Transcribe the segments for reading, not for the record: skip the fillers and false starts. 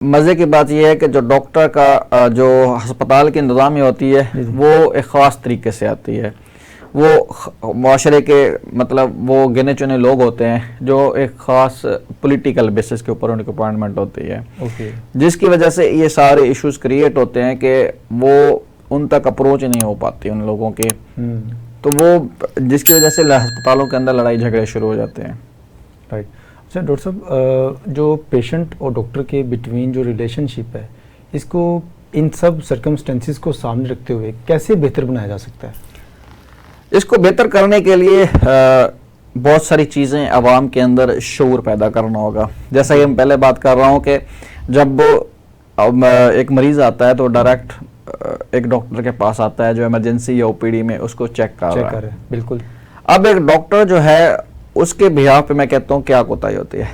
मज़े की बात यह है कि जो डॉक्टर का जो हस्पताल की इंतज़ामी होती है वो एक ख़ास तरीके से आती है। वो माशरे के मतलब वो गिने चुने लोग होते हैं जो एक ख़ास पॉलिटिकल बेसिस के ऊपर उनकी अपॉइंटमेंट होती है, जिसकी वजह से ये सारे इश्यूज क्रिएट होते हैं कि वो उन तक अप्रोच नहीं हो पाती उन लोगों की, तो वो जिसकी वजह से अस्पतालों के अंदर लड़ाई झगड़े शुरू हो जाते हैं। राइट। अच्छा डॉक्टर साहब, जो पेशेंट और डॉक्टर के बिटवीन जो रिलेशनशिप है, इसको इन सब सर्कमस्टेंसेस को सामने रखते हुए कैसे बेहतर बनाया जा सकता है? इसको बेहतर करने के लिए बहुत सारी चीज़ें आवाम के अंदर शऊर पैदा करना होगा। जैसा कि मैं पहले बात कर रहा हूँ कि जब एक मरीज़ आता है तो डायरेक्ट एक डॉक्टर के पास आता है जो इमरजेंसी या ओपीडी में उसको चेक कर रहा है। बिल्कुल। अब एक डॉक्टर जो है उसके बिहाफ पे मैं कहता हूँ क्या कोताही होती है।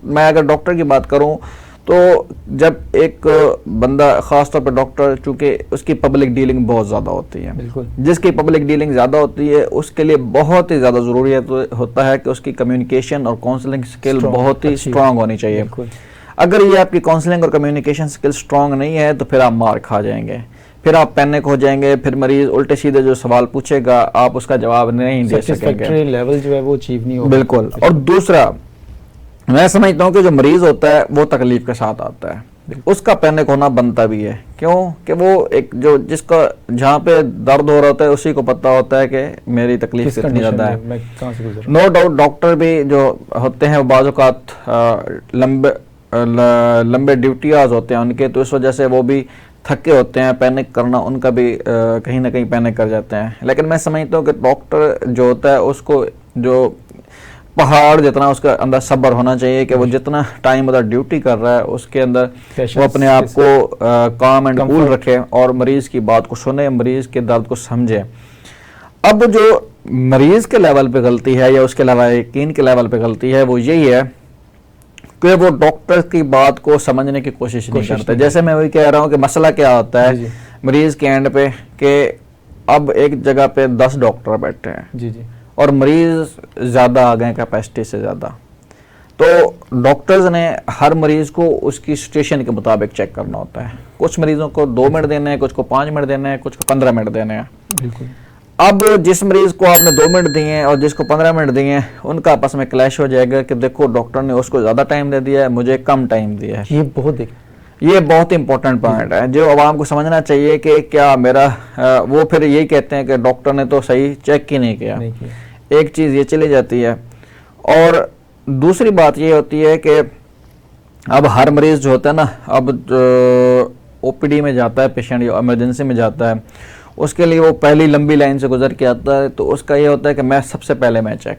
मैं अगर डॉक्टर की बात करूँ तो जब एक बंदा ख़ास तौर पर डॉक्टर, चूँकि उसकी पब्लिक डीलिंग बहुत ज़्यादा होती है, बिल्कुल, जिसकी पब्लिक डीलिंग ज़्यादा होती है उसके लिए बहुत ही ज़्यादा ज़रूरी होता है कि उसकी कम्युनिकेशन और काउंसलिंग स्किल बहुत ही स्ट्रांग होनी चाहिए। अगर ये आपकी काउंसलिंग और कम्युनिकेशन स्किल स्ट्रांग नहीं है तो फिर आप मार खा जाएंगे, फिर आप पैनिक हो जाएंगे, फिर मरीज उल्टे सीधे जो सवाल पूछेगा आप उसका जवाब नहीं दे सकेंगे, लेवल जो है वो अचीव नहीं होगा। बिल्कुल। और दूसरा मैं समझता हूँ कि जो मरीज होता है वो तकलीफ के साथ आता है, उसका पैनिक होना बनता भी है। क्यों कि वो एक जो जिसका जहाँ पे दर्द हो रहा होता है उसी को पता होता है कि मेरी तकलीफ कितनी ज़्यादा है। नो डाउट डॉक्टर भी जो होते हैं बाज़ औक़ात लंबे ड्यूटी आवर्स होते हैं उनके, तो इस वजह से वो भी थके होते हैं, पैनिक करना उनका भी कहीं ना कहीं पैनिक कर जाते हैं। लेकिन मैं समझता हूँ कि डॉक्टर जो होता है उसको जो पहाड़ जितना उसका अंदर सब्र होना चाहिए कि वो जितना टाइम उधर ड्यूटी कर रहा है उसके अंदर वो अपने आप को काम एंड कूल रखे और मरीज की बात को सुने, मरीज के दर्द को समझे। अब जो मरीज के लेवल पे गलती है या उसके अलावा यकीन के लेवल पे गलती है वो यही है कि वो डॉक्टर की बात को समझने की कोशिश नहीं करता। जैसे मैं वही कह रहा हूँ कि मसला क्या होता है मरीज के एंड पे कि अब एक जगह पे 10 डॉक्टर बैठे हैं और मरीज ज़्यादा आ गए कैपेसिटी से ज़्यादा, तो डॉक्टर्स ने हर मरीज़ को उसकी सिचुएशन के मुताबिक चेक करना होता है। कुछ मरीज़ों को 2 मिनट देने हैं, कुछ को 5 मिनट देने हैं, कुछ को 15 मिनट देने हैं। बिल्कुल। अब जिस मरीज़ को आपने 2 मिनट दिए हैं और जिसको 15 मिनट दिए हैं उनका आपस में क्लैश हो जाएगा कि देखो डॉक्टर ने उसको ज़्यादा टाइम दे दिया है, मुझे कम टाइम दिया है। ये बहुत इंपॉर्टेंट पॉइंट है जो आवाम को समझना चाहिए कि क्या मेरा वो फिर यही कहते हैं कि डॉक्टर ने तो सही चेक ही नहीं किया। एक चीज़ ये चली जाती है। और दूसरी बात ये होती है कि अब हर मरीज़ जो होता है ना, अब ओपीडी में जाता है पेशेंट या इमरजेंसी में जाता है, उसके लिए वो पहली लंबी लाइन से गुजर के आता है, तो उसका ये होता है कि मैं सबसे पहले मैं चेक